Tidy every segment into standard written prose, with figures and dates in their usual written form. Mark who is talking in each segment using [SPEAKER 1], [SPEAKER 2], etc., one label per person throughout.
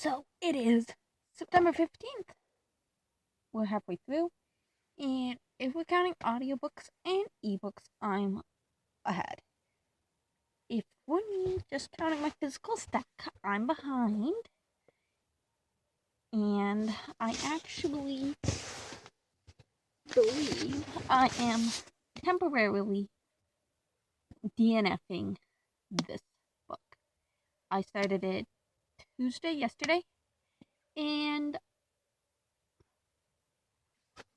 [SPEAKER 1] So it is September 15th. We're halfway through. And if we're counting audiobooks and ebooks, I'm ahead. If we're just counting my physical stack, I'm behind. And I actually believe I am temporarily DNFing this book. I started it yesterday, and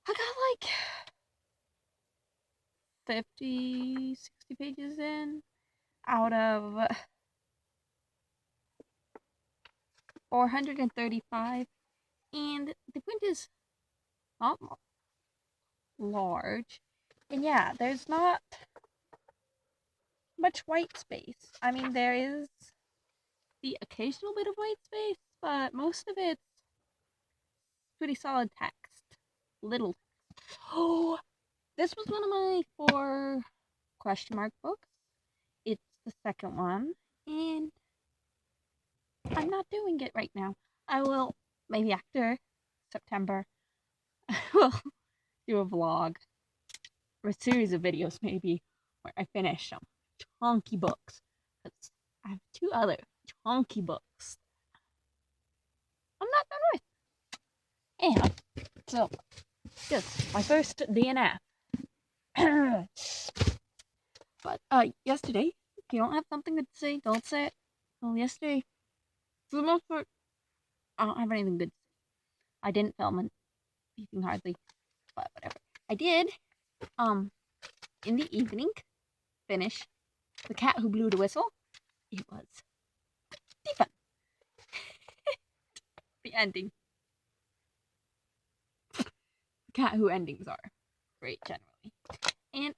[SPEAKER 1] I got like 50, 60 pages in out of 435, and the print is not large, and yeah, there's not much white space. I mean, there is the occasional bit of white space, but most of it's pretty solid text. Little text. Oh, this was one of my 4 question mark books. It's the second one, and I'm not doing it right now. I will, maybe after September, I will do a vlog, or a series of videos maybe, where I finish some chunky books. Because I have 2 other chunky books I'm not done with. And, so, just my first DNF. But, yesterday, if you don't have something good to say, don't say it. Well, yesterday, for the most part, I don't have anything good to say. I didn't film anything hardly, but whatever. I did, in the evening, finish The Cat Who Blew the Whistle. It was pretty fun. The ending. The Cat Who endings are great, generally. And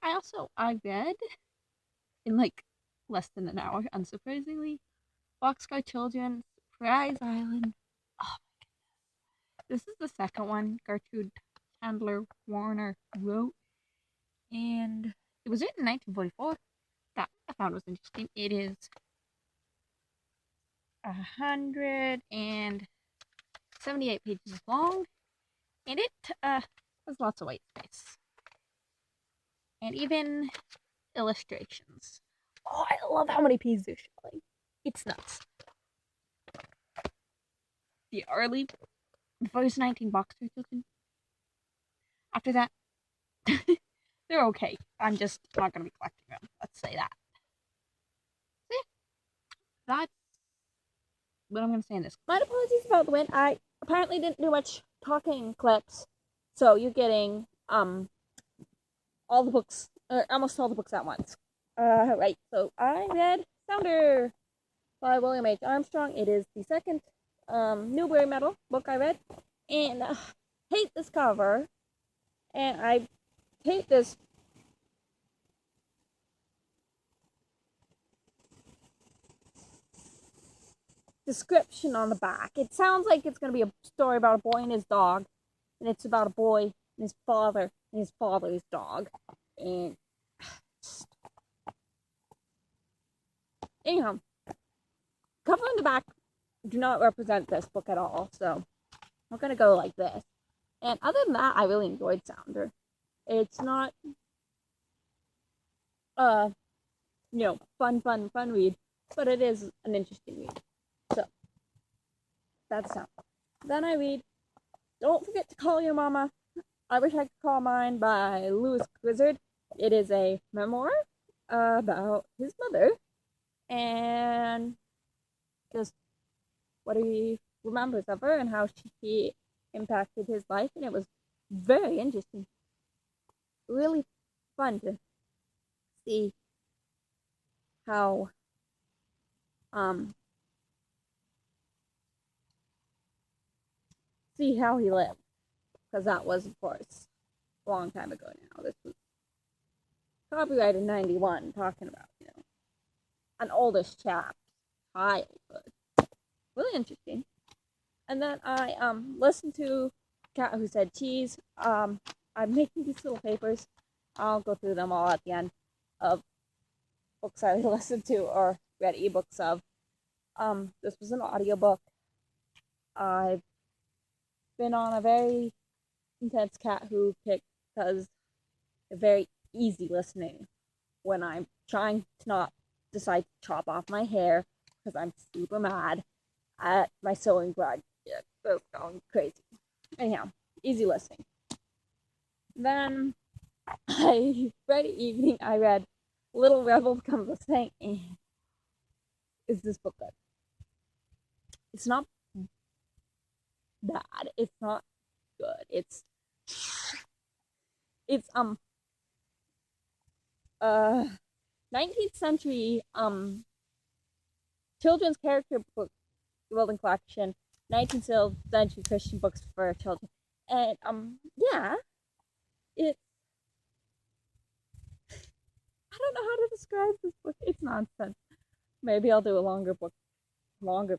[SPEAKER 1] I read, in like less than an hour, unsurprisingly, Boxcar Children, Surprise Island. Oh my goodness. This is the second one Gertrude Chandler Warner wrote, and it was written in 1944. That I found was interesting. It is 178 pages long, and it has lots of white space, and even illustrations. Oh, I love how many pages they're showing. It's nuts. The first 19 Boxcar Children. After that, they're okay. I'm just not going to be collecting them. Let's say that. See? That's what I'm going to say in this. My apologies about the wind. I apparently didn't do much talking clips, so you're getting all the books, or almost all the books at once. Right. So I read Sounder by William H. Armstrong. It is the second Newbery Medal book I read, and I hate this cover, and I hate this description on the back. It sounds like it's going to be a story about a boy and his dog, and it's about a boy and his father and his father's dog. And anyhow, cover and the back do not represent this book at all, so I'm going to go like this. And other than that, I really enjoyed Sounder. It's not fun read, but it is an interesting read. So that's Sounder. Then I read Don't Forget to Call Your Mama, I Wish I Could Call Mine by Louis Grizzard. It is a memoir about his mother and just what he remembers of her and how she impacted his life, and it was very interesting. Really fun to see how he lived, because that was, of course, a long time ago now. This was copyrighted in 91, talking about, an oldest chap's childhood. Really interesting. And then I listened to Cat Who Said Cheese. I'm making these little papers. I'll go through them all at the end of books I listened to or read ebooks of. This was an audiobook. I've been on a very intense cat who kick because they're very easy listening when I'm trying to not decide to chop off my hair because I'm super mad at my sewing project. That's going crazy. Anyhow, easy listening. Then Friday evening I read Little Rebel Becomes a Saint. Is this book good? It's not bad. It's not good. It's 19th century children's character book building collection, 19th century Christian books for children. And yeah, it's I don't know how to describe this book. It's nonsense. Maybe I'll do a longer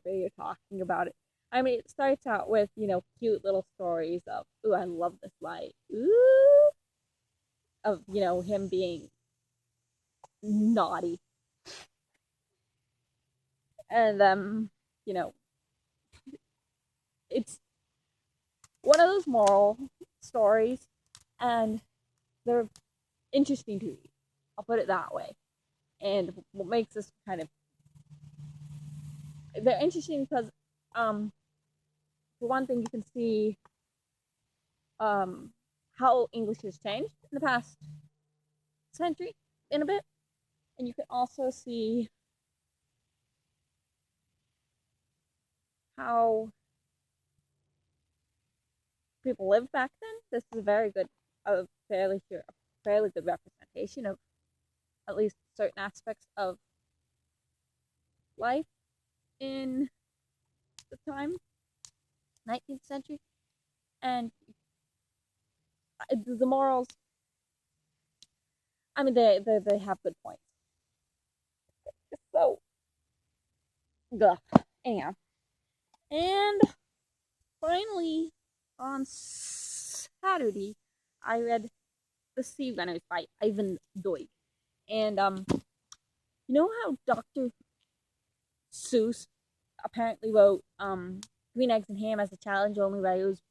[SPEAKER 1] video talking about it. I mean, it starts out with, cute little stories of, ooh, I love this light. Ooh, of, him being naughty. And, it's one of those moral stories, and they're interesting to read. I'll put it that way. And what makes this they're interesting because, for one thing, you can see how English has changed in the past century in a bit. And you can also see how people lived back then. This is a fairly good representation of at least certain aspects of life in the time, 19th century. And the morals, I mean, they have good points. So, anyhow. And finally, on Saturday, I read The Sea Runners by Ivan Doig. And, you know how Dr. Seuss apparently wrote Green Eggs and Ham as a challenge, only by those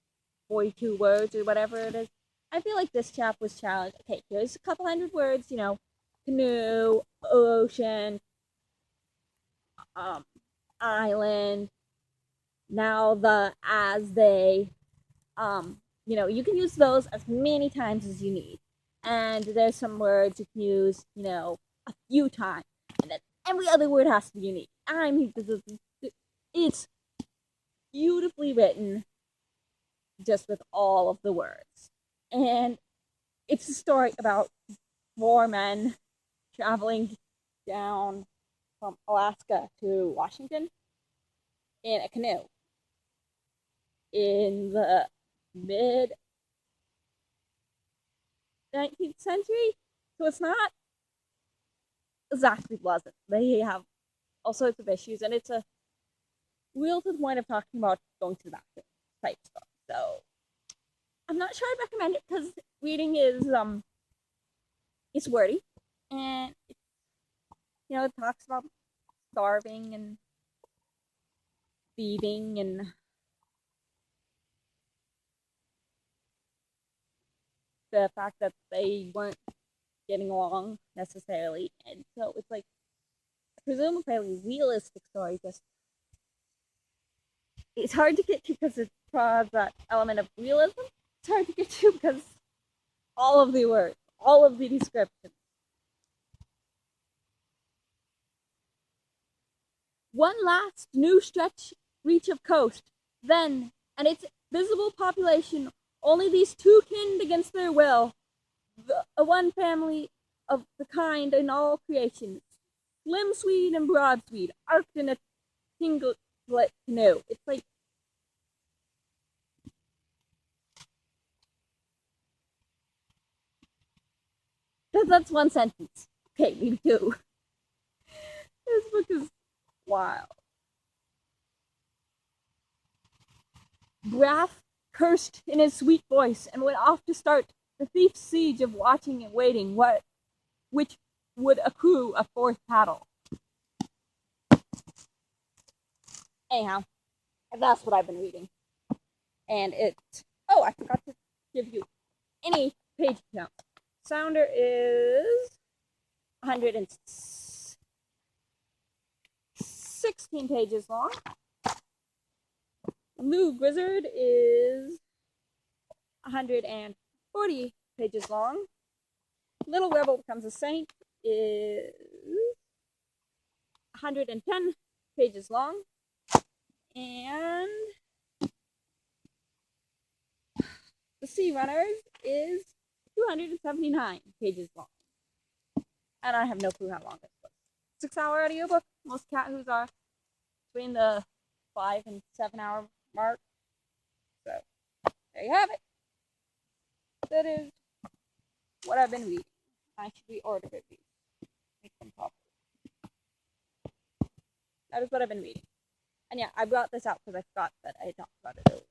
[SPEAKER 1] 42 words or whatever it is? I feel like this chap was challenged. Okay, here's a couple hundred words, canoe, ocean, island, now the, as they, you can use those as many times as you need. And there's some words you can use, a few times. And then every other word has to be unique. It's beautifully written just with all of the words. And it's a story about 4 men traveling down from Alaska to Washington in a canoe in the mid 19th century. So it's not exactly pleasant. They have all sorts of issues, and it's a real to the point of talking about going to the bathroom type stuff. So I'm not sure I'd recommend it because reading is it's wordy, and it talks about starving and thieving and the fact that they weren't getting along necessarily. And so it's like a presumably realistic story, just it's hard to get to because it draws that element of realism. It's hard to get to because all of the words, all of the descriptions. One last new reach of coast, then, and its visible population, only these 2 kin against their will, one family of the kind in all creation, Slim Swede and Broad Swede, arced in a single canoe. It's like, that's one sentence. Okay, maybe 2. This book is wild. Braff cursed in his sweet voice and went off to start the thief's siege of watching and waiting, which would accrue a 4th paddle. Anyhow, And that's what I've been reading. And oh, I forgot to give you any page count. Sounder is 116 pages long. Lou Grizzard is 140 pages long. Little Rebel Becomes a Saint is 110 pages long. And The Sea Runners is 279 pages long. And I have no clue how long this was. 6-hour audiobook. Most cat who's are between the 5 and 7 hour mark. So there you have it. That is what I've been reading. I should reorder these. Make them properly. That is what I've been reading. And yeah, I brought this out because I forgot that I talked about it earlier.